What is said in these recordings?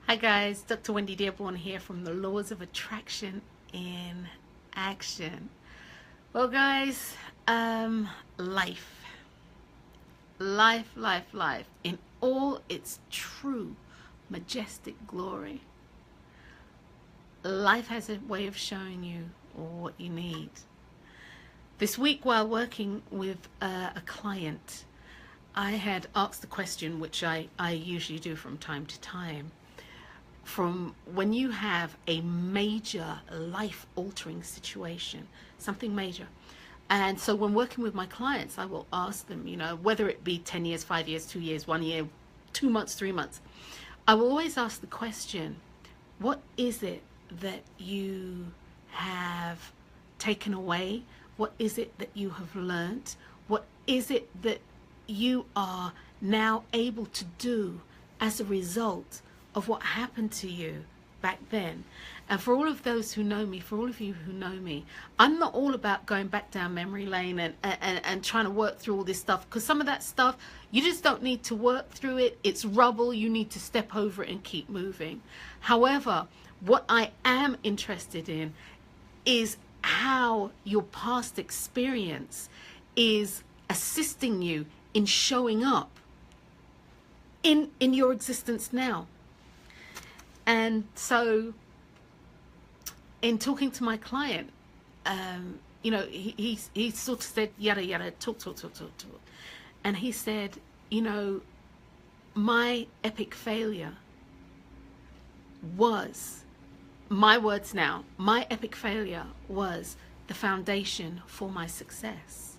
Hi guys, Dr. Drwendydearborne here from the Laws of Attraction in Action. Well guys, life in all its true majestic glory. Life has a way of showing you what you need. This week while working with a client, I had asked the question, which I usually do from time to time, from when you have a major life-altering situation, something major. And so when working with my clients, I will ask them, whether it be 10 years, 5 years, 2 years, 1 year, 2 months, 3 months, I will always ask the question, what is it that you have taken away? What is it that you have learned? What is it that you are now able to do as a result of what happened to you back then? And for all of those who know me, for all of you who know me, I'm not all about going back down memory lane and trying to work through all this stuff, because some of that stuff, you just don't need to work through it. It's rubble. You need to step over it and keep moving. However, what I am interested in is how your past experience is assisting you in showing up in your existence now. And so in talking to my client, he sort of said, yada, yada, talk. And he said, my epic failure was, my words now, my epic failure was the foundation for my success.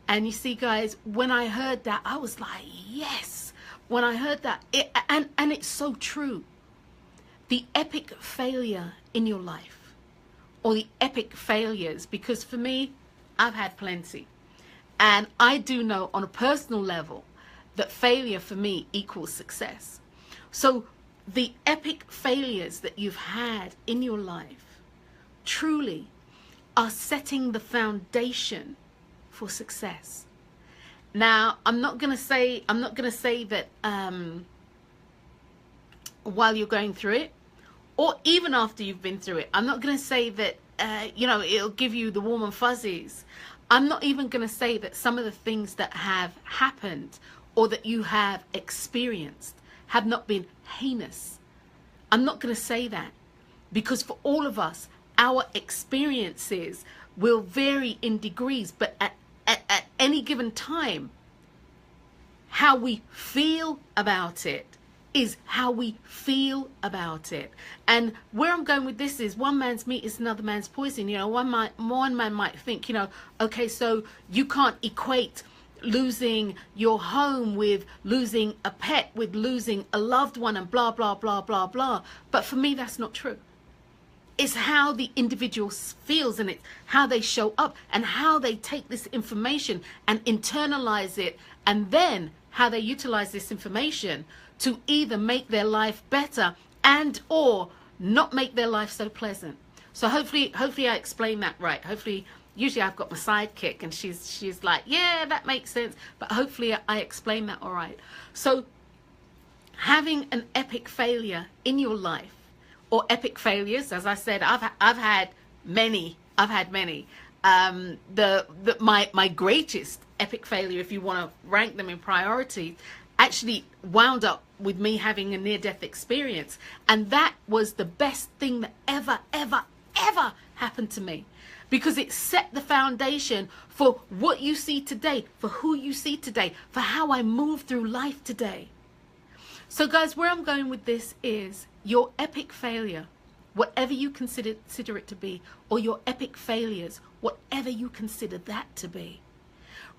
And you see, guys, when I heard that, I was like, yes. When I heard that, and it's so true. The epic failure in your life, or the epic failures, because for me, I've had plenty. And I do know on a personal level that failure for me equals success. So the epic failures that you've had in your life truly are setting the foundation for success. Now, I'm not going to say that while you're going through it, or even after you've been through it, I'm not going to say that, it'll give you the warm and fuzzies. I'm not even going to say that some of the things that have happened or that you have experienced have not been heinous. I'm not going to say that, because for all of us, our experiences will vary in degrees, but at any given time, how we feel about it is how we feel about it. And where I'm going with this is, one man's meat is another man's poison. One man might think, okay, so you can't equate losing your home with losing a pet, with losing a loved one, and blah, blah, blah, blah, blah. But for me, that's not true. It's how the individual feels, and it's how they show up, and how they take this information and internalize it, and then how they utilize this information to either make their life better and or not make their life so pleasant. So hopefully I explained that right. Hopefully, usually I've got my sidekick and she's like, yeah, that makes sense. But hopefully I explained that all right. So having an epic failure in your life, or epic failures, as I said, I've had many. My greatest epic failure, if you want to rank them in priority, actually wound up with me having a near-death experience. And that was the best thing that ever happened to me, because it set the foundation for what you see today, for who you see today, for how I move through life today. So guys, where I'm going with this is your epic failure, whatever you consider it to be, or your epic failures, whatever you consider that to be.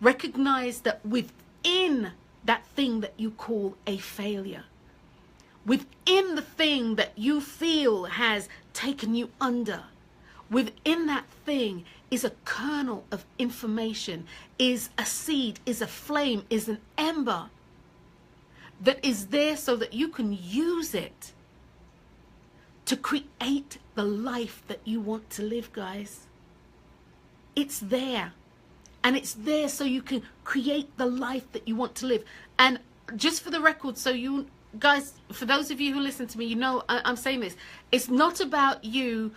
Recognize that within that thing that you call a failure, within the thing that you feel has taken you under, within that thing is a kernel of information, is a seed, is a flame, is an ember that is there so that you can use it to create the life that you want to live, guys. It's there. And it's there so you can create the life that you want to live. And just for the record, so you guys, for those of you who listen to me, you know I'm saying this. It's not about you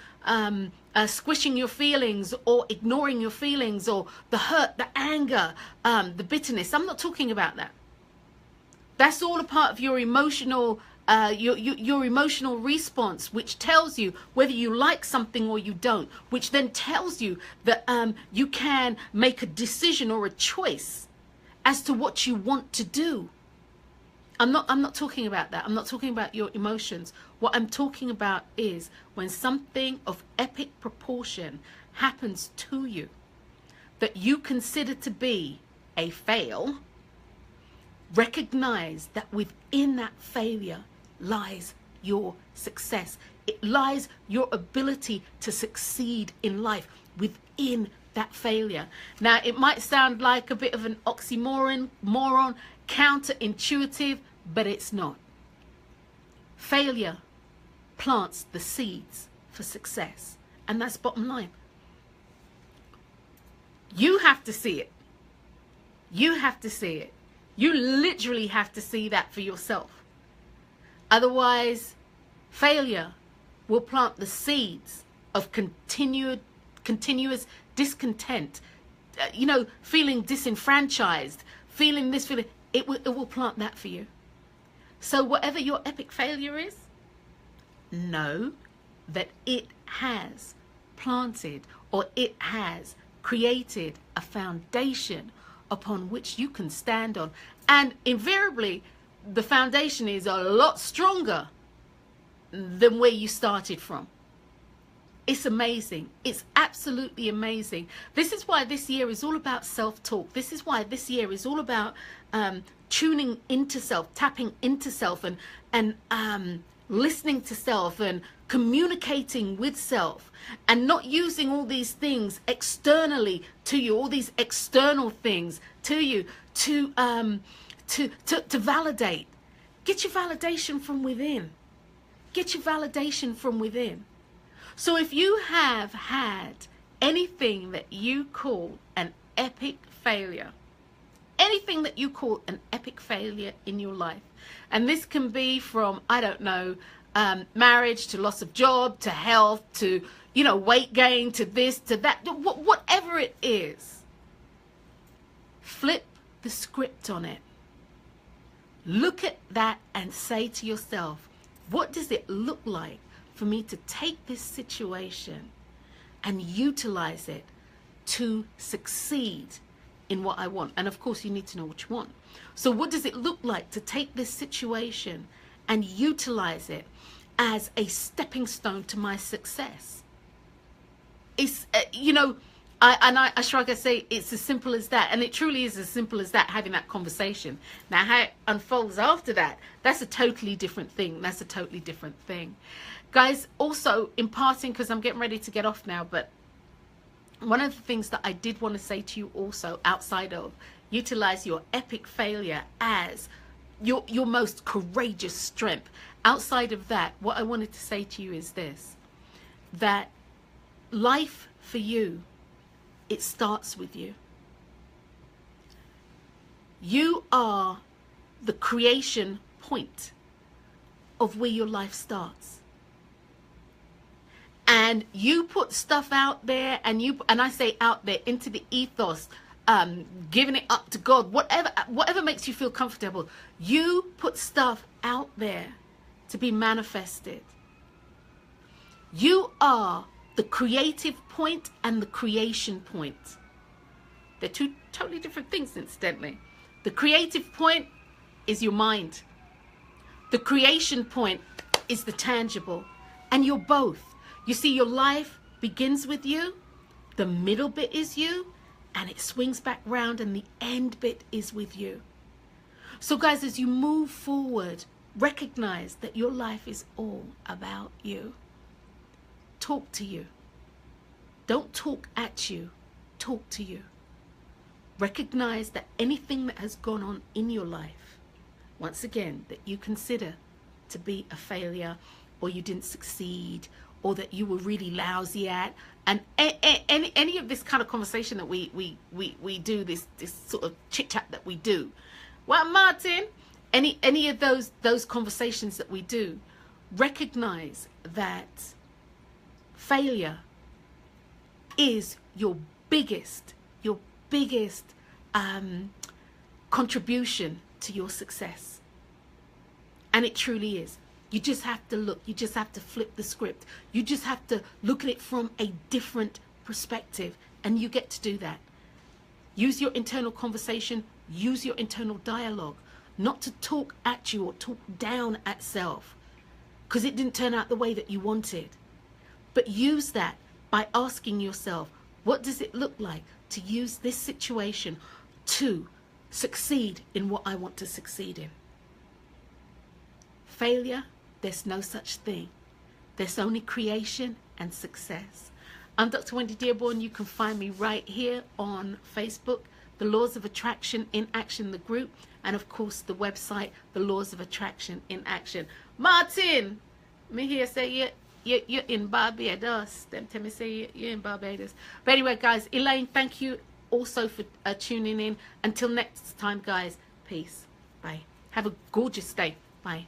squishing your feelings or ignoring your feelings or the hurt, the anger, the bitterness. I'm not talking about that. That's all a part of your emotional your emotional response, which tells you whether you like something or you don't, which then tells you that you can make a decision or a choice as to what you want to do. I'm not talking about that. I'm not talking about your emotions. What I'm talking about is when something of epic proportion happens to you that you consider to be a fail, recognize that within that failure lies your success. It lies your ability to succeed in life within that failure. Now, it might sound like a bit of an oxymoron, counterintuitive, but it's not. Failure plants the seeds for success, and that's bottom line. You have to see it. You have to see it. You literally have to see that for yourself. Otherwise, failure will plant the seeds of continuous discontent, feeling disenfranchised, feeling this, feeling, it will plant that for you. So whatever your epic failure is, know that it has planted, or it has created a foundation upon which you can stand on. And invariably, the foundation is a lot stronger than where you started from. It's amazing. It's absolutely amazing. This is why this year is all about self-talk. This is why this year is all about tuning into self, tapping into self, and listening to self, and communicating with self, and not using all these things externally to you, all these external things to you to validate. Get your validation from within. Get your validation from within. So if you have had anything that you call an epic failure, anything that you call an epic failure in your life, and this can be from, I don't know, marriage to loss of job to health to, weight gain to this to that, whatever it is, flip the script on it. Look at that and say to yourself, what does it look like for me to take this situation and utilize it to succeed in what I want? And of course, you need to know what you want. So what does it look like to take this situation and utilize it as a stepping stone to my success? It's, I shrug, I say it's as simple as that. And it truly is as simple as that, having that conversation. Now, how it unfolds after that, that's a totally different thing. That's a totally different thing. Guys, also imparting, because I'm getting ready to get off now, but one of the things that I did want to say to you also, outside of utilize your epic failure as your most courageous strength, outside of that, what I wanted to say to you is this, that life for you, it starts with you. You are the creation point of where your life starts. And you put stuff out there, and I say out there, into the ethos, giving it up to God, whatever makes you feel comfortable. You put stuff out there to be manifested. You are the creative point and the creation point. They're two totally different things, incidentally. The creative point is your mind. The creation point is the tangible. And you're both. You see, your life begins with you, the middle bit is you, and it swings back round, and the end bit is with you. So guys, as you move forward, recognize that your life is all about you. Talk to you. Don't talk at you. Talk to you. Recognize that anything that has gone on in your life, once again, that you consider to be a failure, or you didn't succeed, or that you were really lousy at, and any of this kind of conversation that we do, this sort of chit chat that we do. Well, Martin, any of those conversations that we do, recognize that failure is your biggest contribution to your success. And it truly is. You just have to look. You just have to flip the script. You just have to look at it from a different perspective. And you get to do that. Use your internal conversation. Use your internal dialogue. Not to talk at you or talk down at self, because it didn't turn out the way that you wanted. But use that by asking yourself, what does it look like to use this situation to succeed in what I want to succeed in? Failure, there's no such thing. There's only creation and success. I'm Dr. Wendy Dearborne. You can find me right here on Facebook, The Laws of Attraction in Action, the group, and of course the website, The Laws of Attraction in Action. Martin, me here say you're in Barbados. Them tell me say you're in Barbados. But anyway, guys, Elaine, thank you also for tuning in. Until next time, guys, peace. Bye. Have a gorgeous day. Bye.